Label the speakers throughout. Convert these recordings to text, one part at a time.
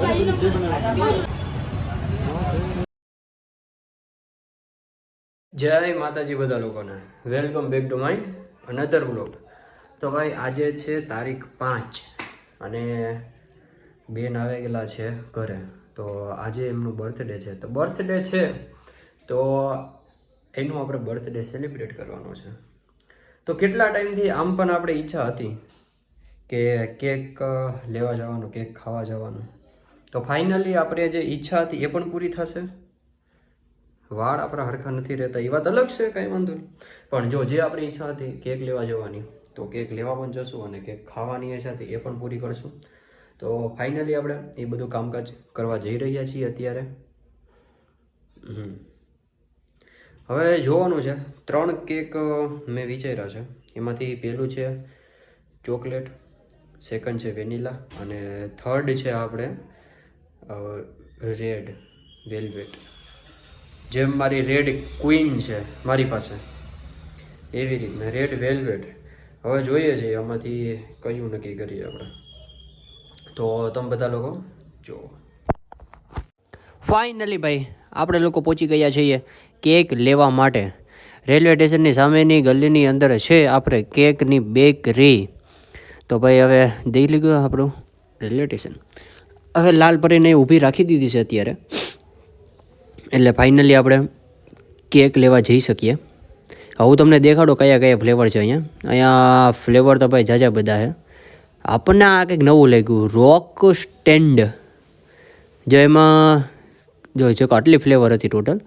Speaker 1: જય માતાજી બધા લોકોને, welcome back to my another blog. તો ભાઈ આજે છે તારીખ 5 અને બેન આવી ગયેલા છે ઘરે. તો આજે એમનું બર્થડે છે. તો બર્થડે છે તો એનું આપણે બર્થડે સેલિબ્રેટ કરવાનો છે. તો કેટલા ટાઈમથી આમ પણ આપણે ઈચ્છા હતી કે કેક લેવા જવાનું, કેક ખાવા જવાનું. તો ફાઇનલી આપણે જે ઈચ્છા હતી એ પણ પૂરી થશે. વાળ આપણા હરખા નથી રહેતા એ વાત અલગ છે, કાંઈ વાંધો નહીં. પણ જો જે આપણી ઈચ્છા હતી કેક લેવા જવાની, તો કેક લેવા પણ જશું અને કેક ખાવાની ઈચ્છા હતી એ પણ પૂરી કરશું. તો ફાઇનલી આપણે એ બધું કામકાજ કરવા જઈ રહ્યા છીએ અત્યારે. હવે જોવાનું છે, 3 કેક મેં વિચાર્યા છે. એમાંથી પહેલું છે ચોકલેટ, સેકન્ડ છે વેનીલા અને થર્ડ છે આપણે રેડ વેલ્વેટ. જેમ મારી રેડ ક્વીન છે મારી પાસે, એવી રીતના રેડ વેલ્વેટ. હવે જોઈએ છીએ આમાંથી કયું નક્કી કરીએ આપણે. તો તમે બધા લોકો જુઓ. ફાઇનલી ભાઈ આપણે લોકો પહોંચી ગયા છીએ કેક લેવા માટે. રેલવે સ્ટેશનની સામેની ગલીની અંદર છે આપણે કેકની બેકરી. તો ભાઈ હવે દેખી લીધું આપણું રેલવે સ્ટેશન. હવે લાલ પરીને ઊભી રાખી દીધી છે અત્યારે, એટલે ફાઇનલી આપણે કેક લેવા જઈ શકીએ. હું તમને દેખાડો કયા કયા ફ્લેવર છે અહીંયા ફ્લેવર તો ભાઈ જાજા બધા છે. આપણને આ કંઈક નવું લાગ્યું, રોક સ્ટેન્ડ. જો એમાં જો છે કે આટલી ફ્લેવર હતી ટોટલ,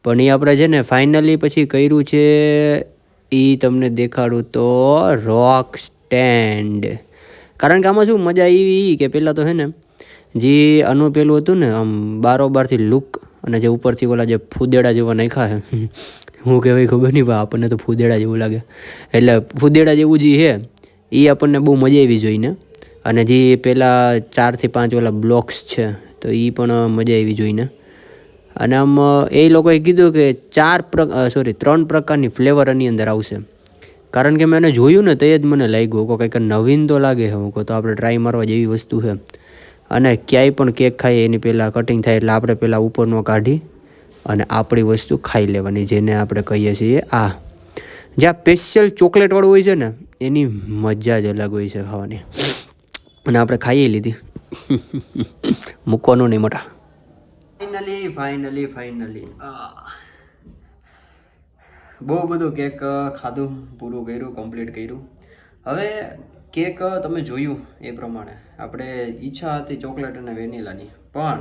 Speaker 1: પણ એ આપણે છે ને ફાઇનલી પછી કર્યું છે એ તમને દેખાડું તો રોક સ્ટેન્ડ. કારણ કે આમાં શું મજા એવી કે પહેલાં તો છે ને જે આનું પેલું હતું ને આમ બારોબારથી લુક, અને જે ઉપરથી ઓલા જે ફૂદેડા જેવા નાખ્યા છે, હું કહેવાય ખબર નહીં ભાઈ, આપણને તો ફૂદેડા જેવું લાગે. એટલે ફૂદેડા જેવું જે છે એ આપણને બહુ મજા આવી જોઈને. અને જે પહેલાં 4 થી 5 ઓલા બ્લોક્સ છે તો એ પણ મજા આવી જોઈને. અને આમ એ લોકોએ કીધું કે 3 પ્રકારની ફ્લેવર આની અંદર આવશે. કારણ કે મેં એને જોયું ને તો એ જ મને લાગ્યું કે કંઈક નવીન તો લાગે છે. હું કહું તો આપણે ટ્રાય મારવા જેવી વસ્તુ છે. અને ક્યાંય પણ કેક ખાઈએ એની પહેલાં કટિંગ થાય એટલે આપણે પહેલાં ઉપરનો કાઢી અને આપણી વસ્તુ ખાઈ લેવાની, જેને આપણે કહીએ છીએ આ. જ્યાં સ્પેશિયલ ચોકલેટવાળું હોય છે ને એની મજા જ અલગ હોય છે ખાવાની. અને આપણે ખાઈ લીધી, મૂકવાનું નહીં મોટા. ફાઇનલી બહુ બધું કેક ખાધું, પૂરું કર્યું, કમ્પ્લીટ કર્યું. હવે કેક તમે જોયું એ પ્રમાણે આપણે ઈચ્છા હતી ચોકલેટ અને વેનીલાની, પણ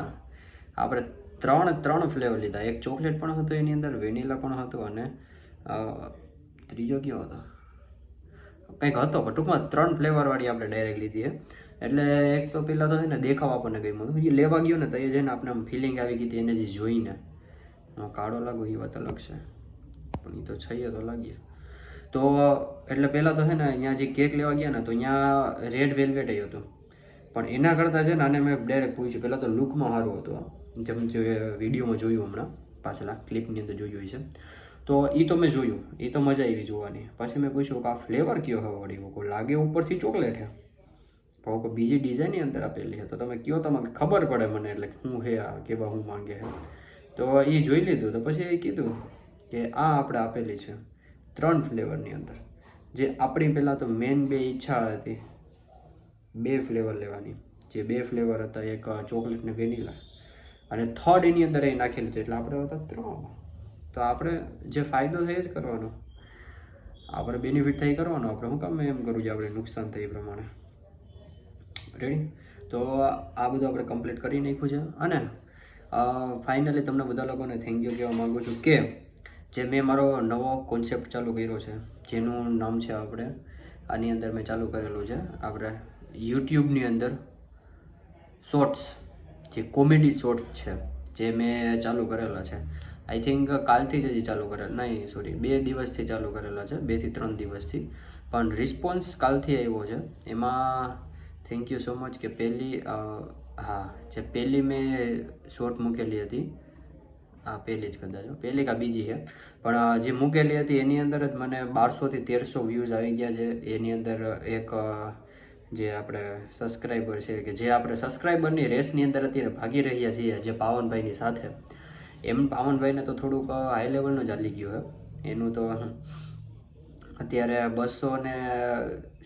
Speaker 1: આપણે ત્રણ ફ્લેવર લીધા. એક ચોકલેટ પણ હતો એની અંદર, વેનીલા પણ હતું અને ત્રીજો કયો હતો કંઈક હતો, પણ ટૂંકમાં 3 ફ્લેવરવાળી આપણે ડાયરેક્ટ લીધી છે. એટલે એક તો પહેલાં તો છે ને દેખાવ આપણને ગમ્યું હતું, એ લેવા ગયો ને તો એ છે ને આપણે આમ ફિલિંગ આવી ગઈ હતી એને જે જોઈને. કાળો લાગો એ વાત અલગ છે, પણ એ તો છે તો લાગીએ. તો એટલે પહેલાં તો છે ને અહીંયા જે કેક લેવા ગયા ને તો અહીંયા રેડ વેલ્વેટ હતું, પણ એના કરતાં છે ને આને મેં ડાયરેક્ટ પૂછ્યું. પહેલાં તો લુકમાં સારું હતું, જેમ જે વિડીયોમાં જોયું હમણાં પાછલા ક્લિપની અંદર જોયું છે. તો એ તો મેં જોયું, એ તો મજા આવી જોવાની. પછી મેં પૂછ્યું કે આ ફ્લેવર કયો હવે વળી, લાગે ઉપરથી ચોકલેટ છે પણ કોઈ બીજી ડિઝાઇનની અંદર આપેલી છે. તો તમે કયો, તમને ખબર પડે મને, એટલે શું છે આ, કેવા શું માંગે છે. તો એ જોઈ લીધું. તો પછી એ કીધું કે આ આપણે આપેલી છે 3 ફ્લેવરની અંદર. જે આપણી પહેલાં તો મેન 2 ઈચ્છા હતી 2 ફ્લેવર લેવાની. જે 2 ફ્લેવર હતા, એક ચોકલેટ ને વેનીલા, અને થર્ડ એની અંદર એ નાખેલું હતું, એટલે આપણે હતા 3. તો આપણે જે ફાયદો થાય એ જ કરવાનો, આપણે બેનિફિટ થઈ કરવાનો. આપણે શું કામ એમ કરવું છે આપણે નુકસાન થાય એ પ્રમાણે. રેડી? તો આ બધું આપણે કમ્પ્લીટ કરી નાખ્યું છે. અને ફાઇનલી તમને બધા લોકોને થેન્ક યુ કહેવા માગું છું કે જે મેં મારો નવો કોન્સેપ્ટ ચાલુ કર્યો છે, જેનું નામ છે આપણે આની અંદર મેં ચાલુ કરેલું છે આપણે યુટ્યુબની અંદર શોર્ટ્સ, જે કોમેડી શોર્ટ્સ છે જે મેં ચાલુ કરેલા છે. આઈ થિંક કાલથી જ હજી ચાલુ કરેલા, નહીં સોરી 2 દિવસથી ચાલુ કરેલા છે, 2 થી 3 દિવસથી. પણ રિસ્પોન્સ કાલથી આવ્યો છે. એમાં થેન્ક યુ સો મચ કે પહેલી મેં શોર્ટ મૂકેલી હતી, પહેલી જ કદાચ, પહેલી કા બીજી છે, પણ જે મૂકેલી હતી એની અંદર જ મને 1200 થી 1300 વ્યૂઝ આવી ગયા છે. એની અંદર એક જે આપણે સબસ્ક્રાઈબર છે કે જે આપણે સબસ્ક્રાઈબરની રેસની અંદર અત્યારે ભાગી રહ્યા છીએ જે પાવનભાઈની સાથે, એમ પાવનભાઈને તો થોડુંક હાઈ લેવલનું ચાલી ગયું છે એનું તો. અત્યારે 200 ને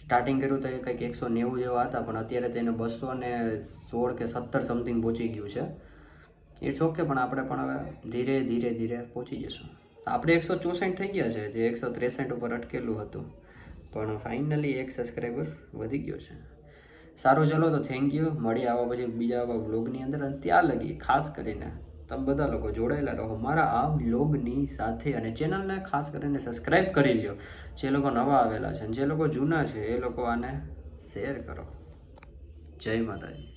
Speaker 1: સ્ટાર્ટિંગ કર્યું તો એ કંઈક 190 જેવા હતા, પણ અત્યારે તેને 216 કે 17 સમથિંગ પહોંચી ગયું છે. ઇટ્સ ઓકે, પણ આપણે પણ હવે ધીરે ધીરે ધીરે પહોંચી જશું. આપણે 164 થઈ ગયા છે, જે 163 ઉપર અટકેલું હતું, પણ ફાઇનલી 1 સબસ્ક્રાઈબર વધી ગયો છે. સારું, ચલો તો થેન્ક યુ. મળી આવા પછી બીજા આવા વ્લોગની અંદર, અને ત્યાં લગી ખાસ કરીને તમે બધા લોકો જોડાયેલા રહો મારા આ વ્લોગની સાથે, અને ચેનલને ખાસ કરીને સબસ્ક્રાઈબ કરી લ્યો જે લોકો નવા આવેલા છે, અને જે લોકો જૂના છે એ લોકો આને શેર કરો. જય માતાજી.